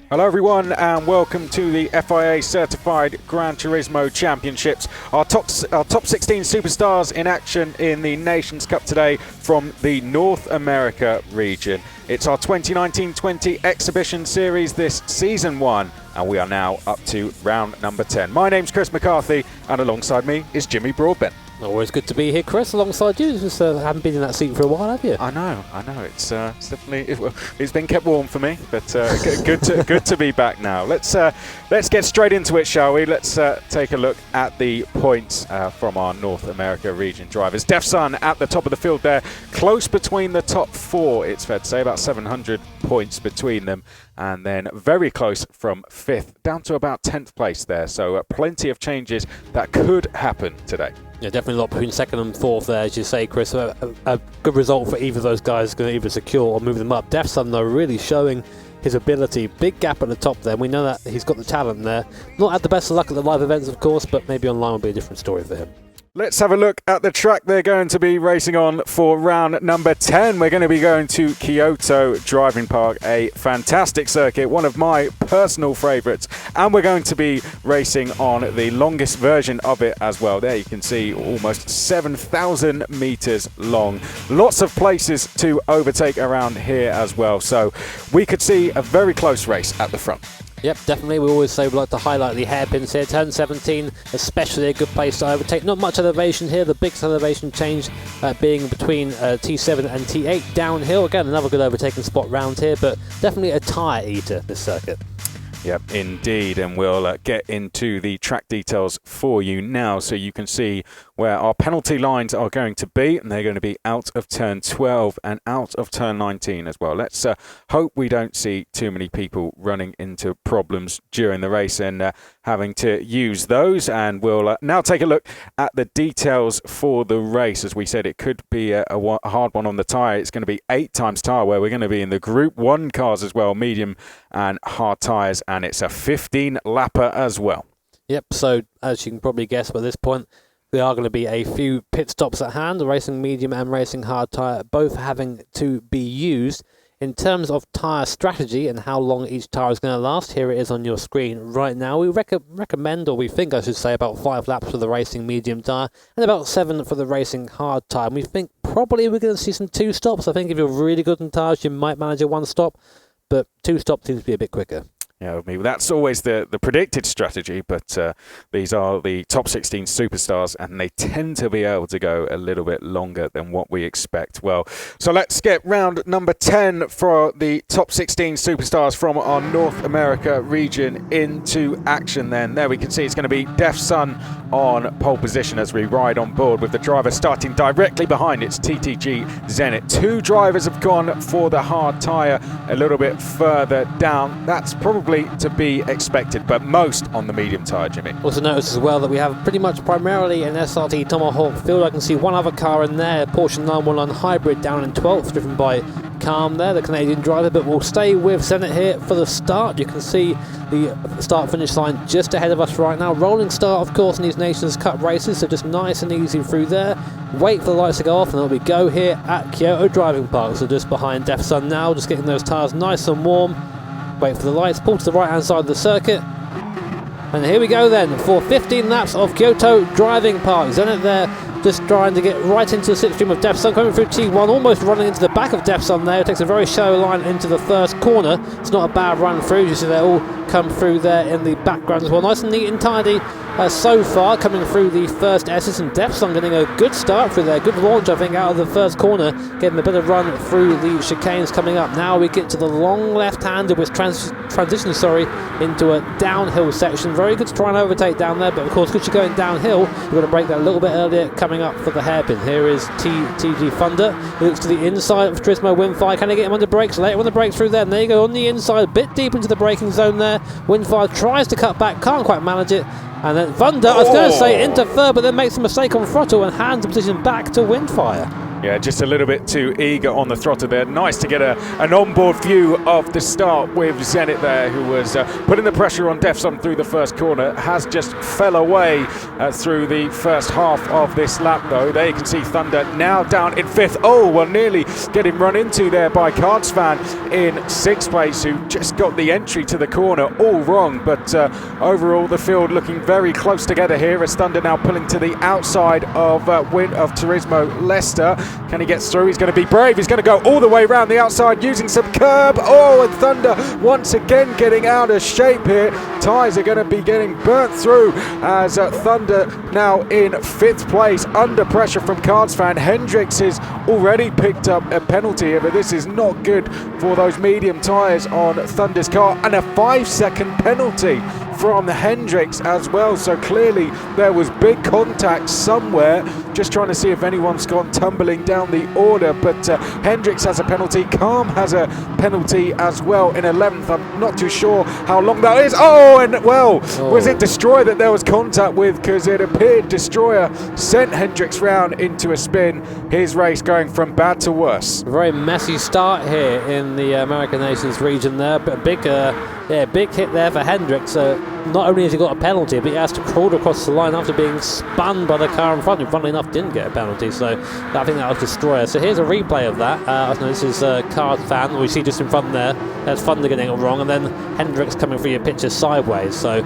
Hello everyone and welcome to the FIA Certified Gran Turismo Championships. Our top 16 superstars in action in the Nations Cup today from the North America region. It's our 2019-20 exhibition series, this season 1, and we are now up to round number 10. My name's Chris McCarthy and alongside me is Jimmy Broadbent. Always good to be here, Chris, alongside you. Just haven't been in that seat for a while, have you? I know. It's definitely it's been kept warm for me, but good to be back now. Let's get straight into it, shall we? Let's take a look at the points from our North America region drivers. Def Sun at the top of the field there, close between the top 4. It's fair to say about 700 points between them, and then very close from 5th down to about 10th place there. So plenty of changes that could happen today. Yeah, definitely a lot between 2nd and 4th there, as you say, Chris. A good result for either of those guys, going to either secure or move them up. Def Sun, though, really showing his ability. Big gap at the top there. We know that he's got the talent there. Not had the best of luck at the live events, of course, but maybe online will be a different story for him. Let's have a look at the track they're going to be racing on for round number 10. We're going to be going to Kyoto Driving Park, a fantastic circuit, one of my personal favourites. And we're going to be racing on the longest version of it as well. There you can see almost 7,000 metres long. Lots of places to overtake around here as well. So we could see a very close race at the front. Yep, definitely. We always say we like to highlight the hairpins here. Turn 17, especially a good place to overtake. Not much elevation here. The biggest elevation change being between T7 and T8 downhill. Again, another good overtaking spot round here, but definitely a tyre eater, this circuit. Yep, indeed, and we'll get into the track details for you now so you can see where our penalty lines are going to be, and they're going to be out of turn 12 and out of turn 19 as well. Let's hope we don't see too many people running into problems during the race and having to use those, and we'll now take a look at the details for the race. As we said, it could be a hard one on the tyre. It's going to be 8 times tyre, where we're going to be in the Group 1 cars as well, medium and hard tyres, and it's a 15-lapper as well. Yep, so as you can probably guess by this point, there are going to be a few pit stops at hand, racing medium and racing hard tyre, both having to be used. In terms of tyre strategy and how long each tyre is going to last, here it is on your screen right now. We recommend, or we think I should say, about 5 laps for the racing medium tyre and about 7 for the racing hard tyre. And we think probably we're going to see some 2 stops. I think if you're really good in tyres, you might manage a 1 stop, but 2 stops seems to be a bit quicker. Yeah, that's always the predicted strategy, but these are the top 16 superstars, and they tend to be able to go a little bit longer than what we expect. Well, so let's get round number 10 for the top 16 superstars from our North America region into action then. There we can see it's going to be Def Sun on pole position as we ride on board with the driver starting directly behind. It's TTG Zenit. 2 drivers have gone for the hard tyre a little bit further down. That's probably to be expected, but most on the medium tyre, Jimmy. Also notice as well that we have pretty much primarily an SRT Tomahawk field. I can see one other car in there, Porsche 911 Hybrid down in 12th, driven by Calm there, the Canadian driver, but we'll stay with Zenit here for the start. You can see the start-finish line just ahead of us right now. Rolling start, of course, in these Nations Cup races, so just nice and easy through there. Wait for the lights to go off, and then we go here at Kyoto Driving Park. So just behind Def Sun now, just getting those tyres nice and warm. Wait for the lights, pull to the right-hand side of the circuit. And here we go then for 15 laps of Kyoto Driving Park. Zenit there just trying to get right into the slipstream of Def Sun, coming through T1, almost running into the back of Def Sun there. It takes a very shallow line into the first corner. It's not a bad run through. You see they all come through there in the background as well. Nice and neat and tidy so far, coming through the first S's, and Def Sun getting a good start through there. Good launch, I think, out of the first corner, getting a bit of run through the chicanes coming up. Now we get to the long left-hander, which transitions into a downhill section. Very good to try and overtake down there, but of course, because you're going downhill, you've got to break that a little bit earlier coming up for the hairpin. Here is TG Thunder. He looks to the inside of Turismo Windfire. Can he get him under brakes? Later on the brakes through there. And there you go, on the inside, a bit deep into the braking zone there. Windfire tries to cut back, can't quite manage it. And then Thunder, I was going to say into third, but then makes a mistake on throttle and hands the position back to Windfire. Yeah, just a little bit too eager on the throttle there. Nice to get an onboard view of the start with Zenit there, who was putting the pressure on Defson through the first corner. Has just fell away through the first half of this lap, though. There you can see Thunder now down in 5th. Oh, well, nearly getting run into there by Cardsvan in 6th place, who just got the entry to the corner all wrong. But overall, the field looking very close together here, as Thunder now pulling to the outside of Turismo Leicester. Can he get through? He's going to be brave. He's going to go all the way around the outside using some curb. Oh, and Thunder once again getting out of shape here. Tyres are going to be getting burnt through as Thunder now in 5th place under pressure from Cardsvan. Hendricks has already picked up a penalty here, but this is not good for those medium tyres on Thunder's car, and a 5-second penalty from Hendricks as well. So clearly there was big contact somewhere. Just trying to see if anyone's gone tumbling down the order, but Hendricks has a penalty. Calm has a penalty as well in 11th. I'm not too sure how long that is. Oh, and well, was it Destroyer that there was contact with? Because it appeared Destroyer sent Hendricks round into a spin. His race going from bad to worse. Very messy start here in the American Nations region there, but a big hit there for Hendricks. Not only has he got a penalty, but he has to crawl across the line after being spun by the car in front, who funnily enough didn't get a penalty. So I think that was Destroyer. So here's a replay of that. This is Cardsvan, we see just in front there. That's Thunder getting it wrong, and then Hendricks coming through your picture sideways. So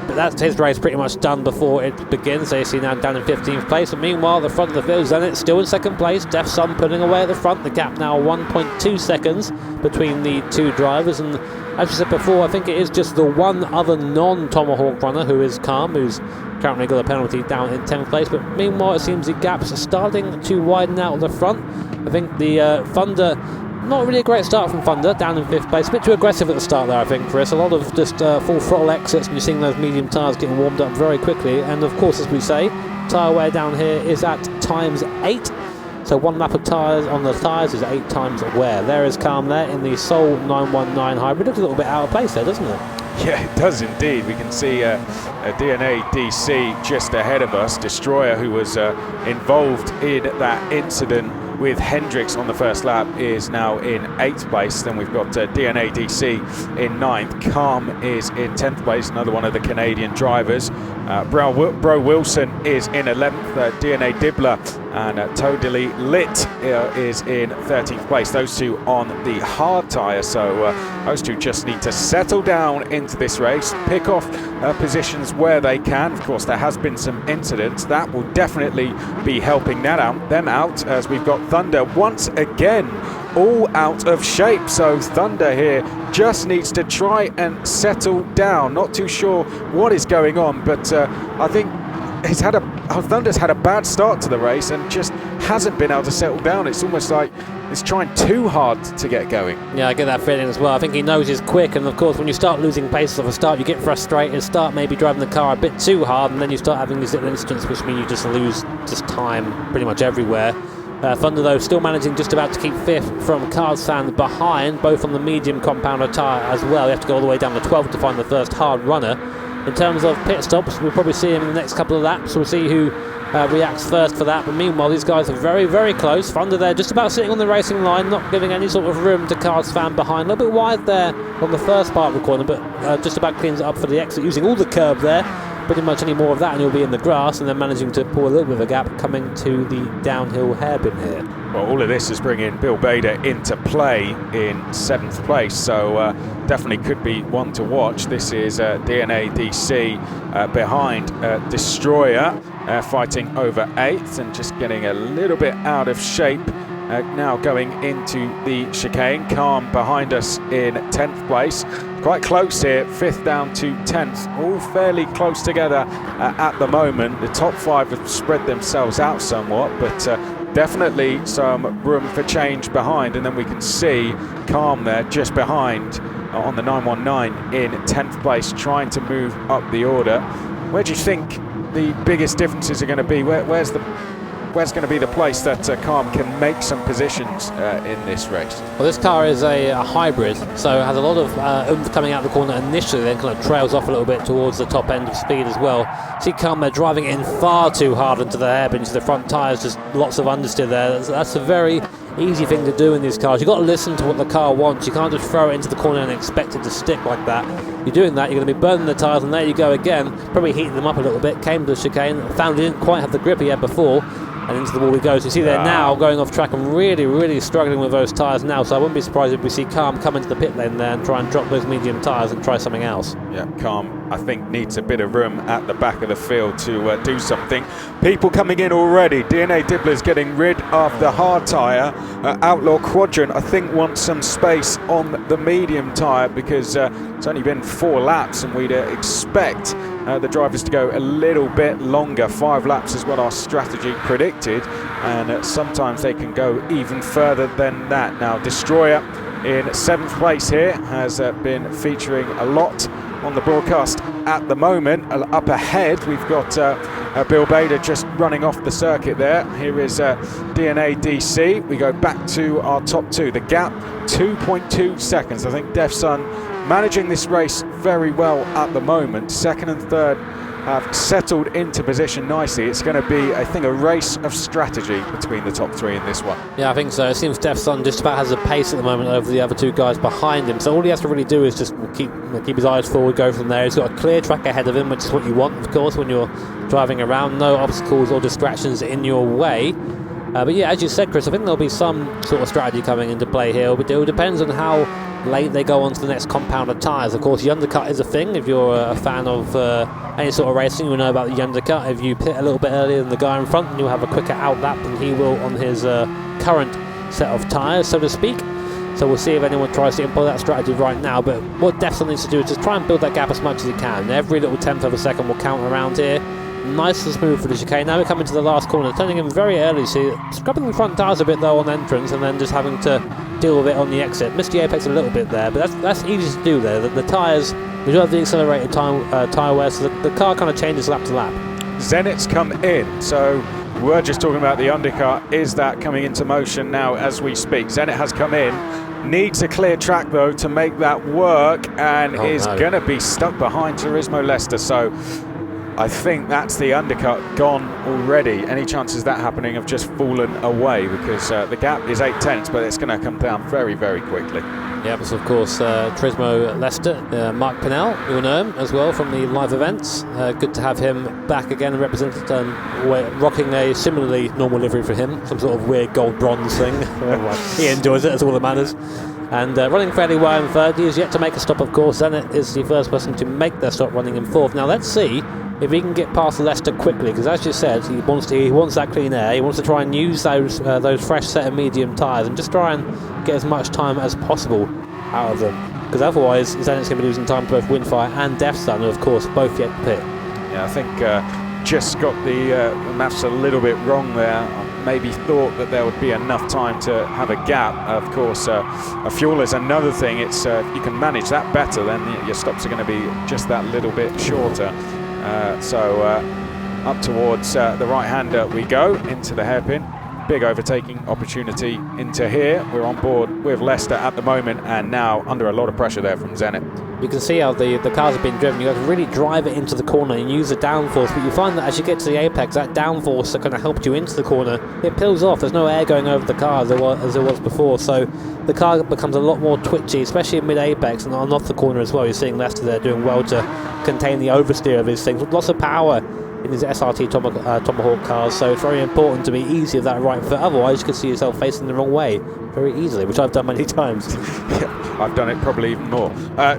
but that's his race pretty much done before it begins. So you see now down in 15th place. And meanwhile, the front of the field, Zenit still in 2nd place. Defson pulling away at the front. The gap now 1.2 seconds between the two drivers. And as you said before, I think it is just the one other non-Tomahawk runner, who is Calm, who's currently got a penalty down in 10th place. But meanwhile, it seems the gaps are starting to widen out at the front. I think the Thunder, not really a great start from Thunder, down in 5th place. A bit too aggressive at the start there, I think, Chris. A lot of just full throttle exits, and you're seeing those medium tyres getting warmed up very quickly. And of course, as we say, tyre wear down here is at ×8. So one lap of tyres on the tyres is 8 times wear. There is Calm there in the Sol 919 hybrid. Looks a little bit out of place there, doesn't it? Yeah, it does indeed. We can see a DNA DC just ahead of us. Destroyer, who was involved in that incident with Hendricks on the first lap, is now in 8th place. Then we've got DNA DC in 9th. Calm is in 10th place, another one of the Canadian drivers. Bro Wilson is in 11th. DNA Dibbler and Totally Lit is in 13th place. Those two on the hard tyre, so those two just need to settle down into this race, pick off positions where they can. Of course, there has been some incidents that will definitely be helping them out, as we've got Thunder once again all out of shape. So Thunder here just needs to try and settle down. Not too sure what is going on, but I think Thunder's had a bad start to the race and just hasn't been able to settle down. It's almost like it's trying too hard to get going. Yeah, I get that feeling as well. I think he knows he's quick, and of course when you start losing pace off a start, you get frustrated, start maybe driving the car a bit too hard, and then you start having these little incidents which mean you just lose time pretty much everywhere. Thunder, though, still managing just about to keep 5th from Cardsvan behind, both on the medium compounder tyre as well. You have to go all the way down to 12th to find the first hard runner. In terms of pit stops, we'll probably see him in the next couple of laps. We'll see who reacts first for that. But meanwhile, these guys are very, very close. Thunder there just about sitting on the racing line, not giving any sort of room to Cardsvan behind. A little bit wide there on the first part of the corner, but just about cleans it up for the exit, using all the curb there. Pretty much any more of that and you'll be in the grass, and then managing to pull a little bit of a gap coming to the downhill hairpin here. Well, all of this is bringing Bill Bader into play in 7th place, so definitely could be one to watch. This is DNA DC behind Destroyer, fighting over 8th and just getting a little bit out of shape. Now going into the chicane. Calm behind us in 10th place. Quite close here, 5th down to 10th, all fairly close together at the moment. The top 5 have spread themselves out somewhat, but definitely some room for change behind. And then we can see Calm there just behind on the 919 in 10th place, trying to move up the order. Where do you think the biggest differences are going to be? Where's the where's going to be the place that Calm can make some positions in this race? Well, this car is a hybrid, so it has a lot of oomph coming out the corner initially, then kind of trails off a little bit towards the top end of speed as well. See Calm there driving in far too hard into the hairpin, into the front tyres, just lots of understeer there. That's a very easy thing to do in these cars. You've got to listen to what the car wants. You can't just throw it into the corner and expect it to stick like that. You're doing that, you're going to be burning the tyres, and there you go again, probably heating them up a little bit. Came to the chicane, found he didn't quite have the grip he had before, and into the wall he goes. You see there now going off track and really struggling with those tyres now, so I wouldn't be surprised if we see Calm come into the pit lane there and try and drop those medium tyres and try something else. Yeah, Calm, I think, needs a bit of room at the back of the field to do something. People coming in already. DNA Dibbler's getting rid of the hard tyre. Outlaw Quadrant, I think, wants some space on the medium tyre because it's only been 4 laps and we'd expect the drivers to go a little bit longer. 5 laps is what our strategy predicted, and sometimes they can go even further than that. Now, Destroyer in 7th place here has been featuring a lot on the broadcast at the moment. Up ahead, we've got Bill Bader just running off the circuit there. Here is DNA DC. We go back to our top 2. The gap, 2.2 seconds. I think Def Sun managing this race very well at the moment. 2nd and 3rd have settled into position nicely. It's going to be, I think, a race of strategy between the top 3 in this one. Yeah, I think so. It seems Def Sun just about has a pace at the moment over the other 2 guys behind him. So all he has to really do is just keep his eyes forward, go from there. He's got a clear track ahead of him, which is what you want, of course, when you're driving around. No obstacles or distractions in your way. But yeah, as you said, Chris, I think there'll be some sort of strategy coming into play here. It depends on how late they go on to the next compound of tyres. Of course, the undercut is a thing. If you're a fan of any sort of racing, you'll know about the undercut. If you pit a little bit earlier than the guy in front, you'll have a quicker out lap than he will on his current set of tyres, so to speak. So we'll see if anyone tries to employ that strategy right now. But what Def Sun needs to do is just try and build that gap as much as he can. Every little tenth of a second will count around here. Nice and smooth for the chicane. Now we're coming to the last corner, turning him very early, so scrubbing the front tyres a bit though on entrance, and then just having to deal with it on the exit. Missed the apex a little bit there, but that's easy to do there. The tyres, we do have the accelerated tyre wear, so the car kind of changes lap to lap. Zenit's come in, so we're just talking about the undercut. Is that coming into motion now as we speak? Zenit has come in, needs a clear track though to make that work, and is going to be stuck behind Turismo Leicester. So I think that's the undercut gone already. Any chances of that happening have just fallen away because the gap is 8/10, but it's going to come down very quickly. Yeah, but of course, Turismo Leicester, Mark Pinnell, you'll know him as well from the live events. Good to have him back again, represented, rocking a similarly normal livery for him, some sort of weird gold bronze thing. He enjoys it, that's all that matters. And running fairly well in 3rd. He is yet to make a stop, of course. Zenit is the first person to make their stop, running in 4th. Now let's see if he can get past Leicester quickly, because as you said, he wants that clean air. He wants to try and use those fresh set of medium tyres and just try and get as much time as possible out of them, because otherwise Zenit's going to be losing time to both Windfire and Def Sun, who of course both yet to pit. Yeah, I think just got the maths a little bit wrong there. Maybe thought that there would be enough time to have a gap. Of course, a fuel is another thing. It's if you can manage that better, then your stops are going to be just that little bit shorter. So up towards the right-hander we go, into the hairpin. Big overtaking opportunity into here. We're on board with Leicester at the moment, and now under a lot of pressure there from Zenit. You can see how the cars have been driven. You have to really drive it into the corner and use the downforce, but you find that as you get to the apex, that downforce that kind of helped you into the corner, it peels off. There's no air going over the car as there was before, so the car becomes a lot more twitchy, especially in mid-apex and off the corner as well. You're seeing Leicester there doing well to contain the oversteer of his things, with lots of power in his SRT Tomahawk cars, so it's very important to be easy with that right foot, otherwise you could see yourself facing the wrong way very easily, which I've done many times. Yeah, I've done it probably even more.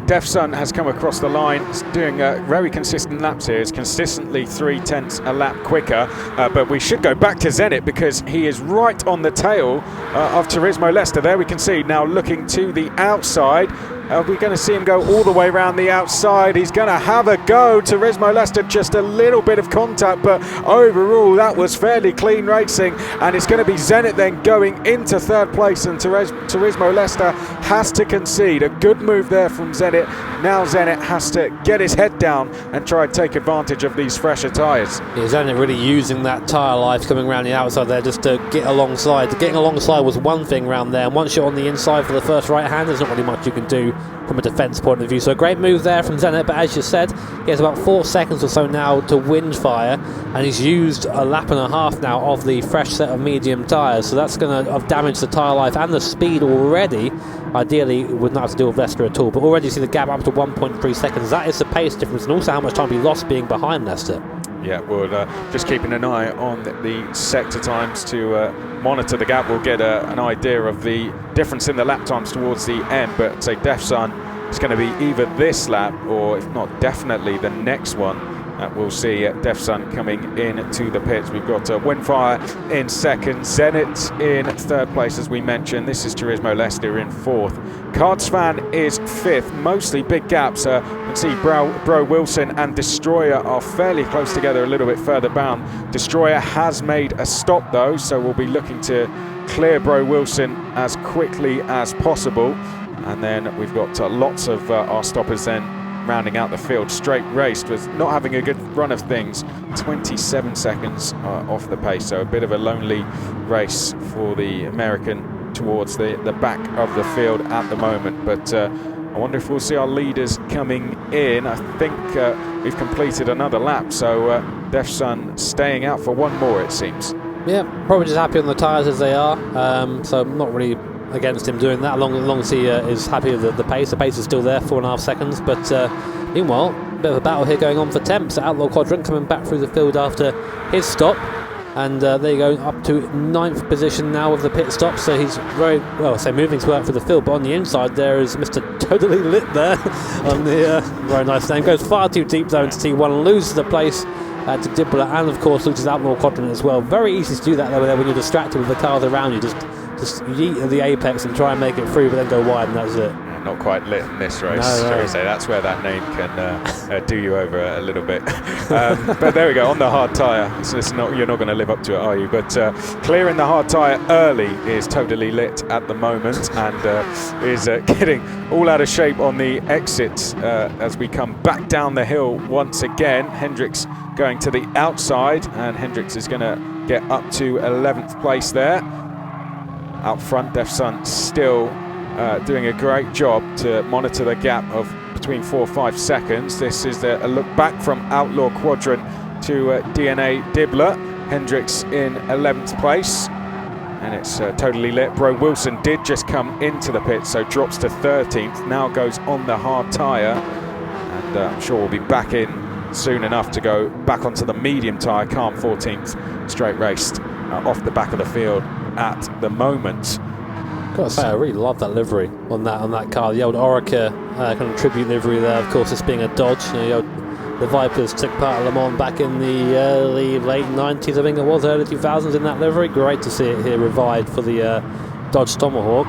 Def Sun has come across the line. It's doing very consistent laps here. It's consistently 0.3 a lap quicker, but we should go back to Zenit because he is right on the tail of Turismo Leicester. There we can see now looking to the outside. We're going to see him go all the way around the outside. He's going to have a go. Turismo Leicester, just a little bit of contact, but overall that was fairly clean racing, and it's going to be Zenit then going into 3rd place pace, and Turismo Leicester has to concede. A good move there from Zenit. Now Zenit has to get his head down and try and take advantage of these fresher tyres. Yeah, Zenit really using that tyre life coming around the outside there just to get alongside. Getting alongside was one thing around there, and once you're on the inside for the first right hand, there's not really much you can do from a defence point of view. So a great move there from Zenit, but as you said, he has about 4 seconds or so now to wind fire, and he's used a lap and a half now of the fresh set of medium tyres, so that's going to have damaged the tyre life and the speed already. Ideally, it would not have to deal with Leicester at all, but already you see the gap up to 1.3 seconds. That is the pace difference, and also how much time he lost being behind Leicester. Yeah, we're just keeping an eye on the sector times to monitor the gap. We'll get an idea of the difference in the lap times towards the end, but say Defsun is going to be either this lap or, if not definitely, the next one. We'll see Defsun coming in to the pits. We've got Windfire in second, Zenit in third place, as we mentioned. This is Turismo Leicester in fourth. Cardsvan is fifth, mostly big gaps. You can see Bro Wilson and Destroyer are fairly close together, a little bit further bound. Destroyer has made a stop though, so we'll be looking to clear Bro Wilson as quickly as possible. And then we've got lots of our stoppers then rounding out the field. Straight Raced was not having a good run of things, 27 seconds off the pace, so a bit of a lonely race for the American towards the back of the field at the moment. But I wonder if we'll see our leaders coming in. I think we've completed another lap, so Defsun staying out for one more, it seems. Yeah, probably just happy on the tyres as they are, so I'm not really against him doing that, as long as he is happy with the pace. The pace is still there, 4.5 seconds, but meanwhile, a bit of a battle here going on for temps. Outlaw Quadrant coming back through the field after his stop, and there you go, up to 9th position now with the pit stop, so he's very well, moving to work for the field, but on the inside there is Mr. Totally Lit there on the very nice name, goes far too deep though into T1, loses the place to Dibler, and of course loses Outlaw Quadrant as well. Very easy to do that though when you're distracted with the cars around you, just yeet at the apex and try and make it through, but then go wide, and that's it. Not quite lit in this race, shall we say. That's where that name can do you over a little bit. But there we go, on the hard tyre. So you're not going to live up to it, are you? But clearing the hard tyre early is Totally Lit at the moment, and is getting all out of shape on the exit as we come back down the hill once again. Hendricks going to the outside, and Hendricks is going to get up to 11th place there. Out front, Defsun still doing a great job to monitor the gap of between 4 or 5 seconds. This is a look back from Outlaw Quadrant to DNA Dibler. Hendricks in 11th place, and it's Totally Lit. Bro Wilson did just come into the pit, so drops to 13th. Now goes on the hard tyre, and I'm sure we'll be back in soon enough to go back onto the medium tyre. Calm 14th, Straight Raced off the back of the field at the moment. Gotta say, I really love that livery on that car. The old Orica kind of tribute livery there. Of course, this being a Dodge. The Vipers took part of Le Mans back in the late 90s, I think it was, early 2000s in that livery. Great to see it here revived for the Dodge Tomahawk.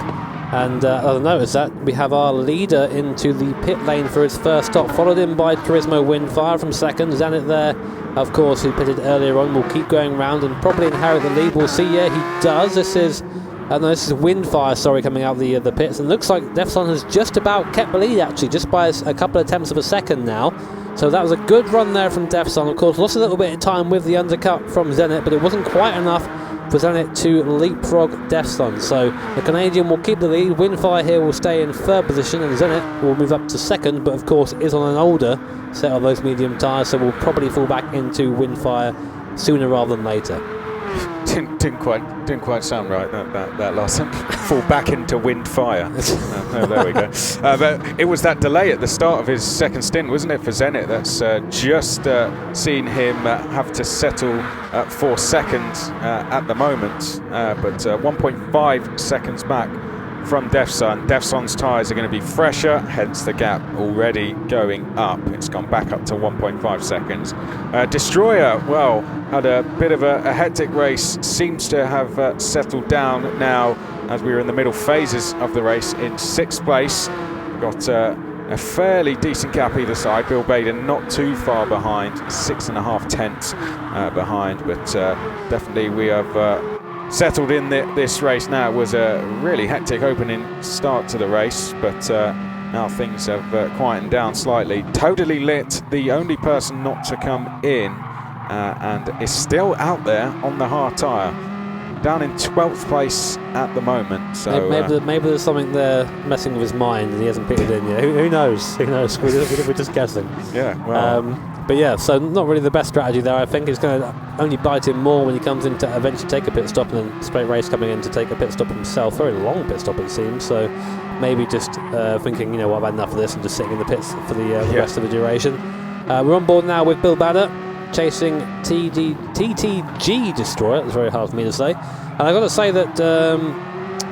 And I've noticed that we have our leader into the pit lane for his first stop, followed in by Turismo Windfire from second. Zenit there, of course, who pitted earlier on, will keep going round and probably inherit the lead. We'll see. Yeah, he does. This is Windfire, coming out of the pits, and looks like Defsun has just about kept the lead, actually, just by a couple of tenths of a second now. So that was a good run there from Defsun. Of course, lost a little bit of time with the undercut from Zenit, but it wasn't quite enough for Zenit to leapfrog Defsun. So the Canadian will keep the lead. Windfire here will stay in third position, and Zenit will move up to second, but of course is on an older set of those medium tyres, so will probably fall back into Windfire sooner rather than later. Didn't quite sound right, that last sentence. Fall back into Windfire. There we go. But it was that delay at the start of his second stint, wasn't it, for Zenit? That's just seen him have to settle for second at the moment. But 1.5 seconds back from Defsun. Defsun's tyres are going to be fresher, hence the gap already going up. It's gone back up to 1.5 seconds. Destroyer, well, had a bit of a hectic race, seems to have settled down now as we were in the middle phases of the race in 6th place. Got a fairly decent gap either side. Bill Baden not too far behind, 6.5 tenths behind, but definitely we have settled in this race now. It was a really hectic opening start to the race, but now things have quietened down slightly. Totally lit, the only person not to come in, and is still out there on the hard tyre. Down in 12th place at the moment. So maybe there's something there messing with his mind and he hasn't pitted in yet. Who knows? Who knows? We're just guessing. Yeah. Well. But yeah, so not really the best strategy there. I think it's going to only bite him more when he comes in to eventually take a pit stop, and then straight race coming in to take a pit stop himself. Very long pit stop it seems. So maybe just thinking, you know what, I've had enough of this, and just sitting in the pits for the rest of the duration. We're on board now with Bill Bader, chasing TTG Destroyer. It's very hard for me to say. And I've got to say that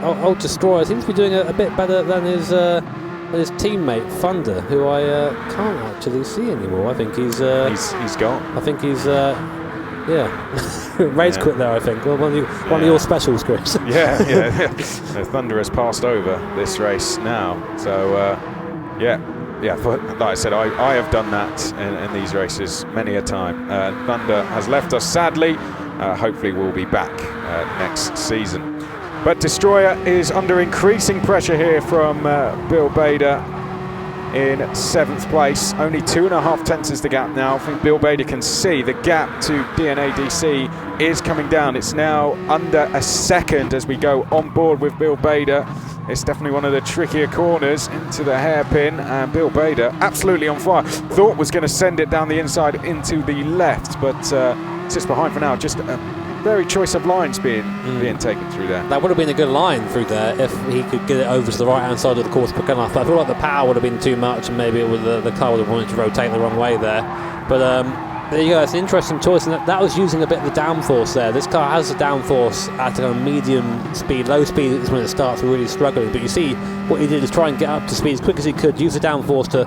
old Destroyer seems to be doing a bit better than his teammate Thunder, who I can't actually see anymore. I think he's gone. I think he's race quit there. I think one of your specials, Chris. yeah. The Thunder has passed over this race now. So like I said, I have done that in these races many a time. Thunder has left us sadly. Hopefully we'll be back next season. But Destroyer is under increasing pressure here from Bill Bader in 7th place. Only 2.5 tenths is the gap now. I think Bill Bader can see the gap to DNADC is coming down. It's now under a second as we go on board with Bill Bader. It's definitely one of the trickier corners into the hairpin, and Bill Bader absolutely on fire. Thought was going to send it down the inside into the left, but sits behind for now. Just a very choice of lines being taken through there. That would have been a good line through there if he could get it over to the right hand side of the course quick enough. But I feel like the power would have been too much, and maybe the car would have wanted to rotate the wrong way there. But there you go, it's an interesting choice, and that was using a bit of the downforce there. This car has the downforce at a medium speed. Low speed is when it starts really struggling, but you see what he did is try and get up to speed as quick as he could, use the downforce to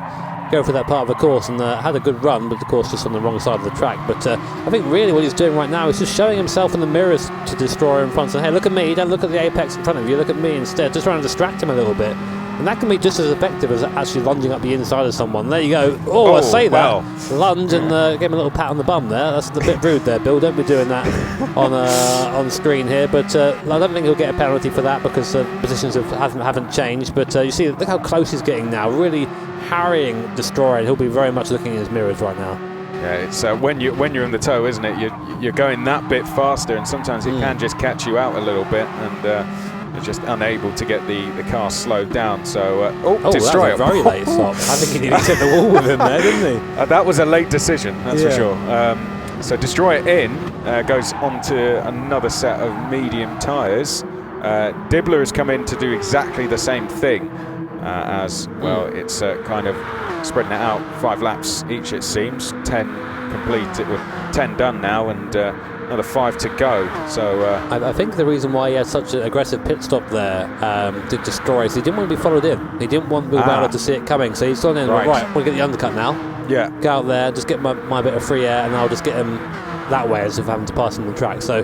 go for that part of the course, and had a good run, but of course just on the wrong side of the track. But I think really what he's doing right now is just showing himself in the mirrors to Destroyer in front, saying, hey, look at me, don't look at the apex in front of you, look at me instead, just trying to distract him a little bit. And that can be just as effective as actually lunging up the inside of someone. There you go. I say that. Lunge and give him a little pat on the bum there. That's a bit rude there, Bill. Don't be doing that on screen here. But I don't think he'll get a penalty for that because positions haven't changed. But you see, look how close he's getting now. Really harrying Destroyer. He'll be very much looking in his mirrors right now. Yeah, it's when you're in the toe, isn't it? You're going that bit faster, and sometimes it can just catch you out a little bit, and you're just unable to get the car slowed down. So Destroyer, that was a very late stop. I think he nearly hit the wall with him there, didn't he? That was a late decision, that's for sure. So Destroyer in goes on to another set of medium tyres. Dibbler has come in to do exactly the same thing. As well, it's kind of spreading it out 5 laps each, it seems. 10 completed, 10 done now, and another 5 to go. So I think the reason why he had such an aggressive pit stop there to Destroy is he didn't want to be followed in. He didn't want Bill Bader to see it coming, so he's gone in. Right, I want to get the undercut now. Yeah, go out there, just get my bit of free air, and I'll just get him that way as if having to pass him on the track. So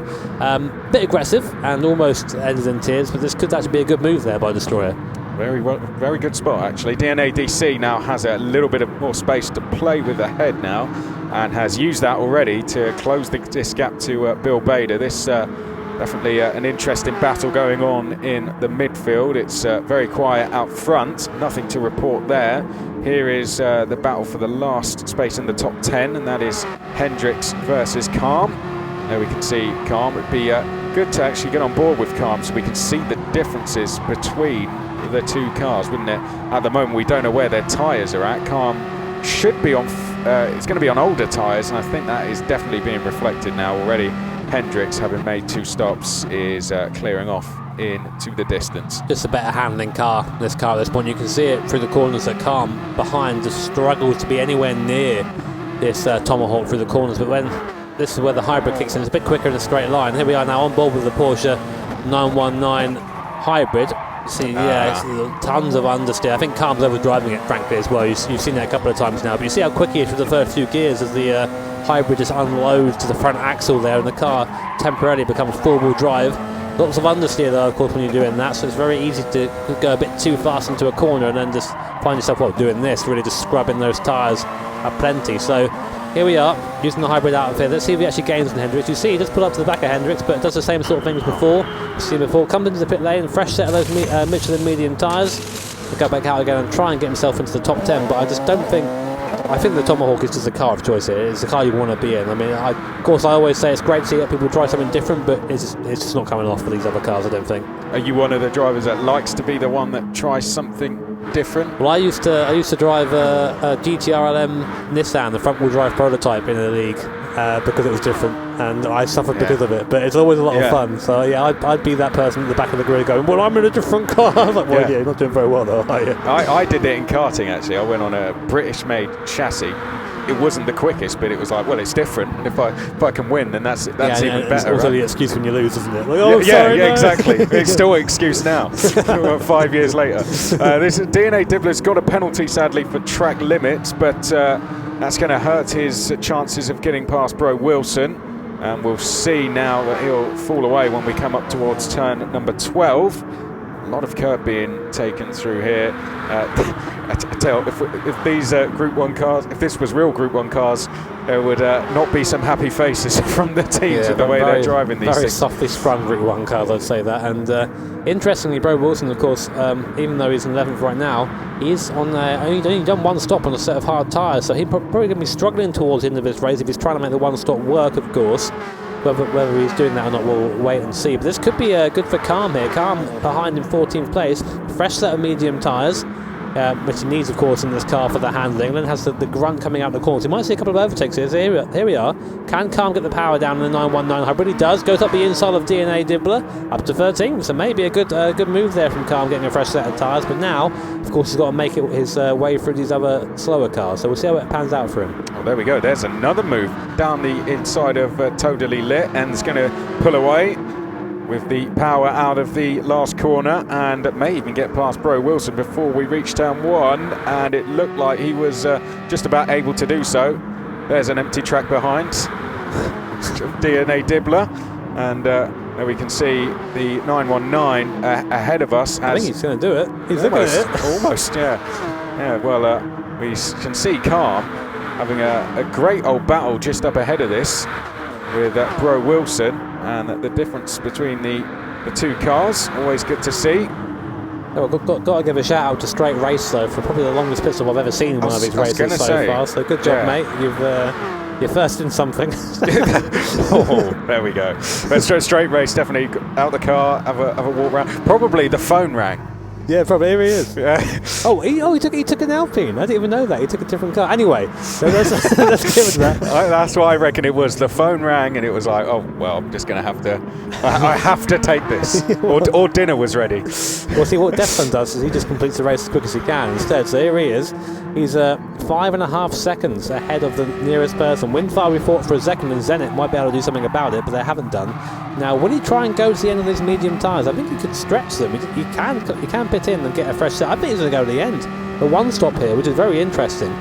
bit aggressive and almost ended in tears, but this could actually be a good move there by Destroyer. Very good spot actually. DNADC now has a little bit of more space to play with ahead now, and has used that already to close this gap to Bill Bader. This definitely an interesting battle going on in the midfield. It's very quiet out front, nothing to report there. Here is the battle for the last space in the top 10, and that is Hendricks versus Calm. There we can see Calm. It'd be good to actually get on board with Calm so we can see the differences between the two cars, wouldn't it? At the moment we don't know where their tyres are at. Calm should be on it's going to be on older tyres, and I think that is definitely being reflected now already. Hendricks, having made 2 stops, is clearing off into the distance. Just a better handling car, this car at this point. You can see it through the corners that Calm behind just struggles to be anywhere near this Tomahawk through the corners, but when this is where the hybrid kicks in, it's a bit quicker in a straight line. Here we are now on board with the Porsche 919 hybrid. See, tons of understeer. I think Calm's overdriving it, frankly, as well. You've seen that a couple of times now, but you see how quick he is with the first few gears as the hybrid just unloads to the front axle there, and the car temporarily becomes 4-wheel drive. Lots of understeer though, of course, when you're doing that, so it's very easy to go a bit too fast into a corner and then just find yourself doing this, really just scrubbing those tyres at plenty. So here we are, using the hybrid out of here. Let's see if he actually gains on Hendricks. You see, he just pull up to the back of Hendricks, but it does the same sort of thing as before. You see before, comes into the pit lane, fresh set of those Michelin medium tyres. He'll go back out again and try and get himself into the top 10, but I just don't think... I think the Tomahawk is just a car of choice here. It's the car you want to be in. I mean, of course, I always say it's great to see people try something different, but it's just not coming off for these other cars, I don't think. Are you one of the drivers that likes to be the one that tries something different? Well, I used to drive a GTR-LM Nissan, the front-wheel drive prototype in the league, because it was different, and I suffered because of it. But it's always a lot of fun. So yeah, I'd be that person at the back of the grid going, "Well, I'm in a different car." I was like, "Well, yeah, you're not doing very well, though, are you?" I did it in karting actually. I went on a British-made chassis. It wasn't the quickest, but it was like, well, it's different. And if I can win, then that's even better. It's also right? the excuse when you lose, isn't it? Like, oh, sorry, no. Exactly. It's still an excuse now. 5 years later, this DNA Dibbler's got a penalty sadly for track limits, but that's going to hurt his chances of getting past Bro Wilson. And we'll see now that he'll fall away when we come up towards turn number 12. A lot of curb being taken through here. I tell you, if these Group 1 cars, if this was real Group 1 cars, there would not be some happy faces from the teams with the way they're driving these very things. softly sprung Group 1 cars, I'd say that. And interestingly, Bro Wilson, of course, even though he's in 11th right now, he's on only done one stop on a set of hard tyres, so he's probably going to be struggling towards the end of this race if he's trying to make the one stop work, of course. Whether he's doing that or not, we'll wait and see. But this could be good for Calm here. Calm behind in 14th place, fresh set of medium tyres, which he needs, of course, in this car for the handling. And then has the grunt coming out the corners. He might see a couple of overtakes here. So here we are. Can Calm get the power down in the 919 hybrid? He does. Goes up the inside of DNA Dibbler, up to 13. So maybe a good move there from Calm, getting a fresh set of tyres. But now, of course, he's got to make it his way through these other slower cars. So we'll see how it pans out for him. Well, there we go. There's another move down the inside of Totally Lit, and it's going to pull away with the power out of the last corner, and may even get past Bro Wilson before we reach turn 1, and it looked like he was just about able to do so. There's an empty track behind DNA Dibbler, and there we can see the 919 ahead of us. I think he's going to do it. He's looking at it. Almost, yeah. Well, we can see Calm having a great old battle just up ahead of this with Bro Wilson, and the difference between the two cars, always good to see. Oh, got to give a shout out to Straight Race though for probably the longest pit stop I've ever seen in one of these races so far. So good job, mate. You're first in something. Oh, there we go. But Straight Race definitely out the car, have a walk around. Probably the phone rang. Yeah, probably. Here he is. Yeah. He took an Alpine. I didn't even know that. He took a different car. Anyway, so let's get with that. That's what I reckon it was. The phone rang and it was like, oh, well, I'm just going to have to... I have to take this. Or dinner was ready. Well, see, what Defson does is he just completes the race as quick as he can instead. So here he is. He's 5.5 seconds ahead of the nearest person. Windfire we fought for a second, and Zenit might be able to do something about it, but they haven't done. Now, will he try and go to the end of these medium tyres? I think he could stretch them. He can pit in and get a fresh set. I think he's going to go to the end. The one stop here, which is very interesting.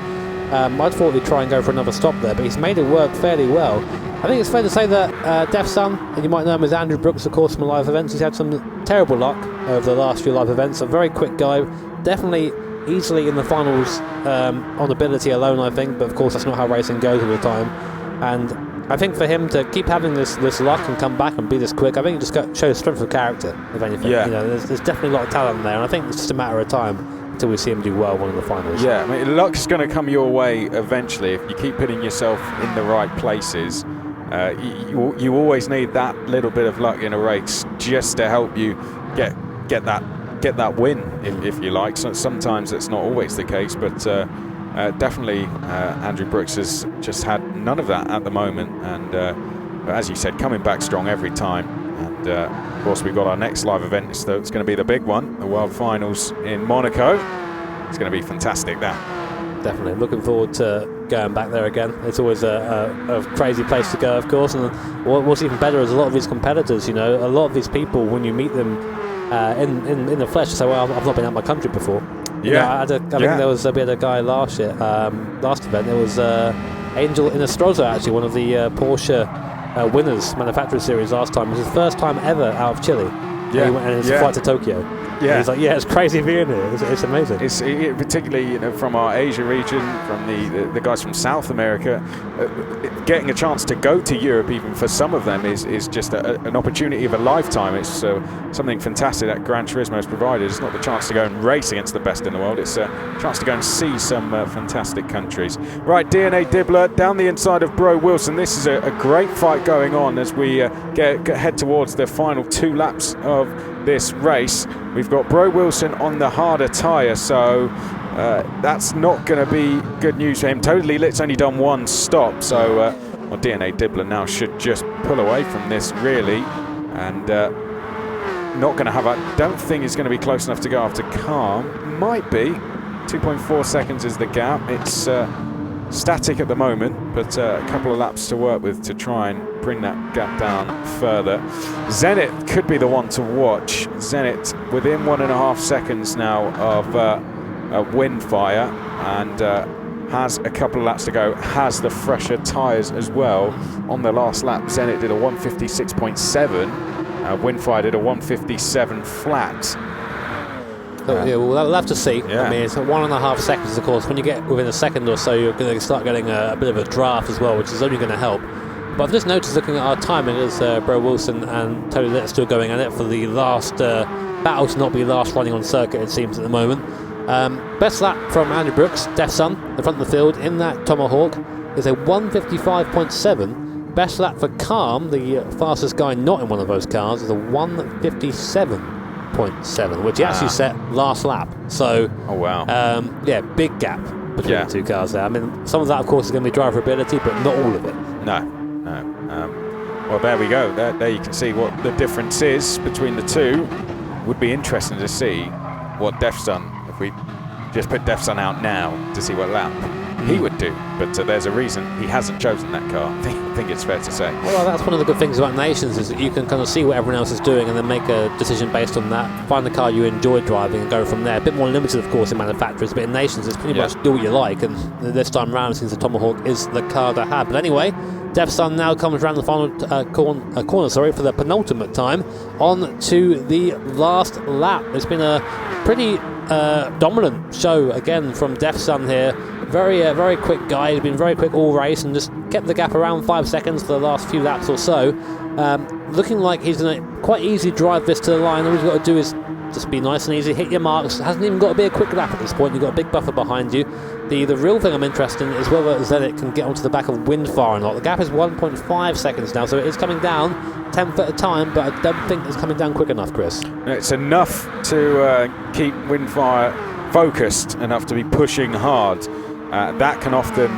I thought he'd try and go for another stop there, but he's made it work fairly well. I think it's fair to say that Def Son, and you might know him as Andrew Brooks, of course, from live events, he's had some terrible luck over the last few live events. A very quick guy, definitely easily in the finals on ability alone, I think, but of course that's not how racing goes all the time. And I think for him to keep having this luck and come back and be this quick, I think it just shows strength of character, if anything. Yeah. You know, there's definitely a lot of talent there, and I think it's just a matter of time until we see him do well one of the finals. Yeah, I mean, luck's going to come your way eventually if you keep putting yourself in the right places. You always need that little bit of luck in a race just to help you get that win, if you like. So sometimes it's not always the case, but definitely Andrew Brooks has just had none of that at the moment, and as you said, coming back strong every time. And of course we've got our next live event, so it's going to be the big one, the World Finals in Monaco. It's going to be fantastic, that. Definitely looking forward to going back there again. It's always a crazy place to go, of course, and what's even better is a lot of these competitors, you know, a lot of these people, when you meet them in the flesh, say, well, I've not been out of my country before. Yeah. I think we had a guy last year, last event. There was Angel Inestrosa, actually, one of the Porsche winners, Manufacturer Series last time. It was his first time ever out of Chile. Yeah. And it's a flight to Tokyo. Yeah. And he's like, yeah, it's crazy being here. It's amazing. It's particularly from our Asia region, from the guys from South America, getting a chance to go to Europe, even for some of them, is just an opportunity of a lifetime. It's something fantastic that Gran Turismo has provided. It's not the chance to go and race against the best in the world. It's a chance to go and see some fantastic countries. Right, DNA Dibbler down the inside of Bro Wilson. This is a great fight going on as we head towards the final 2 laps of this race. We've got Bro Wilson on the harder tyre, so that's not going to be good news for him. Totally Lit's only done 1 stop, so well, DNA Dibbler now should just pull away from this, really, and not going to have don't think he's going to be close enough to go after Calm. Might be. 2.4 seconds is the gap. It's static at the moment, but a couple of laps to work with to try and bring that gap down further. Zenit could be the one to watch. Zenit within 1.5 seconds now of Windfire, and has a couple of laps to go, has the fresher tyres as well. On the last lap, Zenit did a 156.7, Windfire did a 157 flat. Yeah, we'll have to see. Yeah. I mean, it's 1.5 seconds, of course. When you get within a second or so, you're going to start getting a bit of a draft as well, which is only going to help. But I've just noticed, looking at our timing, as Bro Wilson and Tony Litt are still going at it for the last battle to not be last running on circuit, it seems, at the moment. Best lap from Andrew Brooks, Def Sun, the front of the field, in that Tomahawk, is a 155.7. Best lap for Calm, the fastest guy not in one of those cars, is a 157.7, which he actually set last lap. So, oh wow, yeah, big gap between the 2 cars there. I mean, some of that, of course, is going to be driver ability, but not all of it. No. Well, there we go. There you can see what the difference is between the 2. Would be interesting to see what Def Sun, if we just put Def Sun out now, to see what lap he would do. But there's a reason he hasn't chosen that car. I think it's fair to say. Well, that's one of the good things about Nations, is that you can kind of see what everyone else is doing and then make a decision based on that. Find the car you enjoy driving and go from there. A bit more limited, of course, in manufacturers, but in Nations it's pretty much do what you like. And this time round, since the Tomahawk is the car to have. But anyway, Def Sun now comes around the final corner for the penultimate time, on to the last lap. It's been a pretty dominant show again from Def Sun here. Very quick guy. He's been very quick all race and just kept the gap around 5 seconds for the last few laps or so. Looking like he's going to quite easily drive this to the line. All he's got to do is just be nice and easy, hit your marks. Hasn't even got to be a quick lap at this point. You've got a big buffer behind you. The real thing I'm interested in is whether Zenit can get onto the back of Windfire or not. The gap is 1.5 seconds now, so it is coming down 10th at a time, but I don't think it's coming down quick enough, Chris. It's enough to keep Windfire focused enough to be pushing hard. That can often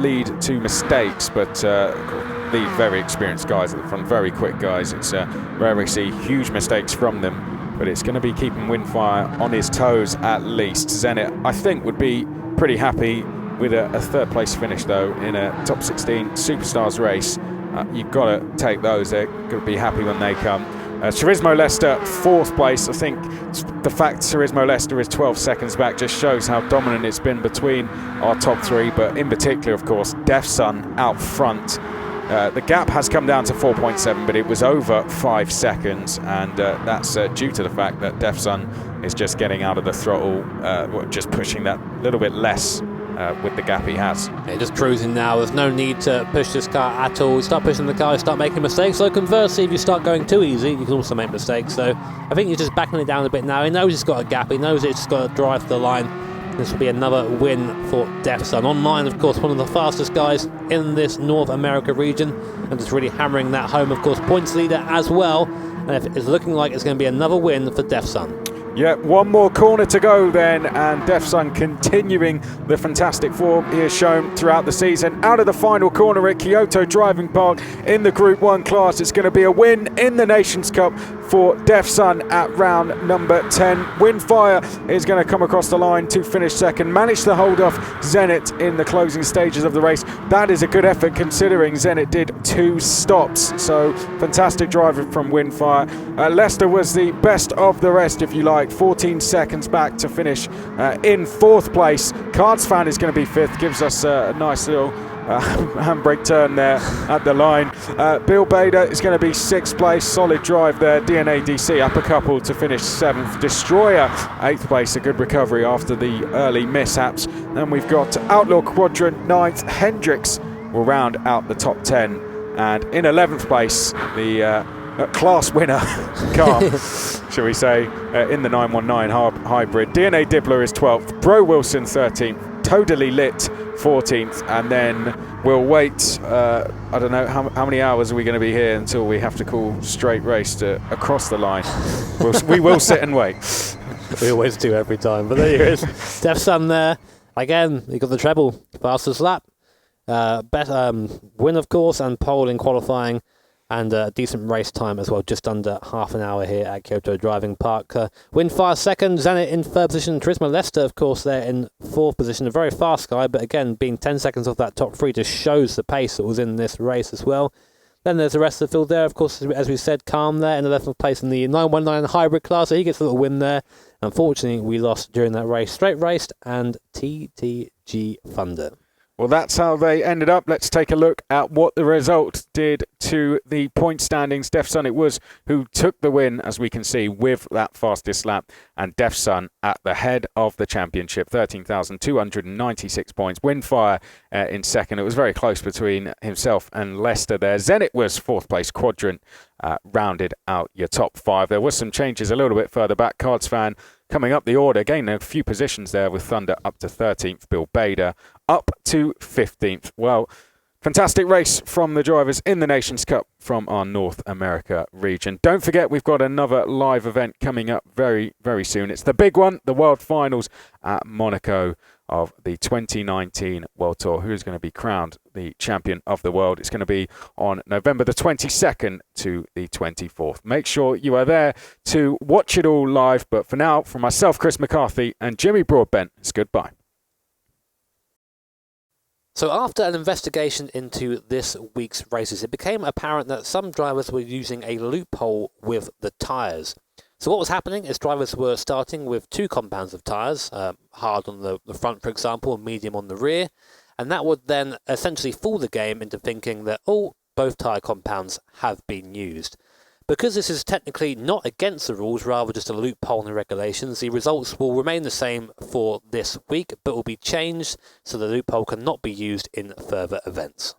lead to mistakes, but the very experienced guys at the front, very quick guys, it's rare we see huge mistakes from them, but it's going to be keeping Windfire on his toes at least. Zenit, I think, would be pretty happy with a 3rd place finish, though, in a top 16 Superstars race. You've got to take those. They're going to be happy when they come. Turismo Leicester, 4th place. I think the fact Turismo Leicester is 12 seconds back just shows how dominant it's been between our top 3, but in particular, of course, Def Sun out front. The gap has come down to 4.7, but it was over 5 seconds, and that's due to the fact that Def Sun is just getting out of the throttle, just pushing that little bit less with the gap he has. Yeah, just cruising now. There's no need to push this car at all. You start pushing the car, you start making mistakes. So conversely, if you start going too easy, you can also make mistakes. So I think you're just backing it down a bit now. He knows he's got a gap. He knows it's got to drive to the line. This will be another win for Def Sun. Online, of course, one of the fastest guys in this North America region, and just really hammering that home. Of course, points leader as well. And it's looking like it's going to be another win for Def Sun. Yeah, one more corner to go then, and Def Sun continuing the fantastic form he has shown throughout the season. Out of the final corner at Kyoto Driving Park in the Group 1 class, it's going to be a win in the Nations Cup for Def Sun at round number 10. Windfire is going to come across the line to finish second, managed to hold off Zenit in the closing stages of the race. That is a good effort considering Zenit did 2 stops, so fantastic driving from Windfire. Leicester was the best of the rest, if you like. 14 seconds back to finish in 4th place. Cards Fan is going to be 5th, gives us a nice little handbrake turn there at the line. Bill Bader is going to be 6th place, solid drive there. DNADC up a couple to finish 7th. Destroyer 8th place, a good recovery after the early mishaps. Then we've got Outlaw Quadrant 9th. Hendricks will round out the top 10, and in 11th place the class winner car, shall we say, in the 919 hybrid. DNA Dibbler is 12th, Bro Wilson 13th, Totally Lit 14th, and then we'll wait. I don't know how many hours are we going to be here until we have to call straight race to across the line. We will sit and wait. We always do every time, but there he is. Def Sun there again. He got the treble, fastest lap, win of course, and pole in qualifying. And a decent race time as well, just under half an hour here at Kyoto Driving Park. Windfire second, Zenit in third position, Turismo Leicester, of course, there in fourth position. A very fast guy, but again, being 10 seconds off that top three just shows the pace that was in this race as well. Then there's the rest of the field there, of course, as we said, Calm there in the 11th place in the 919 hybrid class, so he gets a little win there. Unfortunately, we lost during that race. Straight raced and TTG Thunder. Well, that's how they ended up. Let's take a look at what the result did to the point standings. Def Sun it was who took the win, as we can see, with that fastest lap. And Def Sun at the head of the championship, 13,296 points. Windfire in second. It was very close between himself and Leicester there. Zenit was 4th place. Quadrant rounded out your top 5. There was some changes a little bit further back. Cards Fan coming up the order, gaining a few positions there with Thunder up to 13th, Bill Bader up to 15th. Well, fantastic race from the drivers in the Nations Cup from our North America region. Don't forget, we've got another live event coming up very, very soon. It's the big one, the World Finals at Monaco of the 2019 World Tour. Who is going to be crowned the champion of the world? It's going to be on November the 22nd to the 24th. Make sure you are there to watch it all live. But for now, from myself, Chris McCarthy, and Jimmy Broadbent, it's goodbye. So after an investigation into this week's races, it became apparent that some drivers were using a loophole with the tyres. So what was happening is drivers were starting with 2 compounds of tyres, hard on the front, for example, and medium on the rear, and that would then essentially fool the game into thinking that, both tyre compounds have been used. Because this is technically not against the rules, rather just a loophole in the regulations, the results will remain the same for this week, but will be changed so the loophole cannot be used in further events.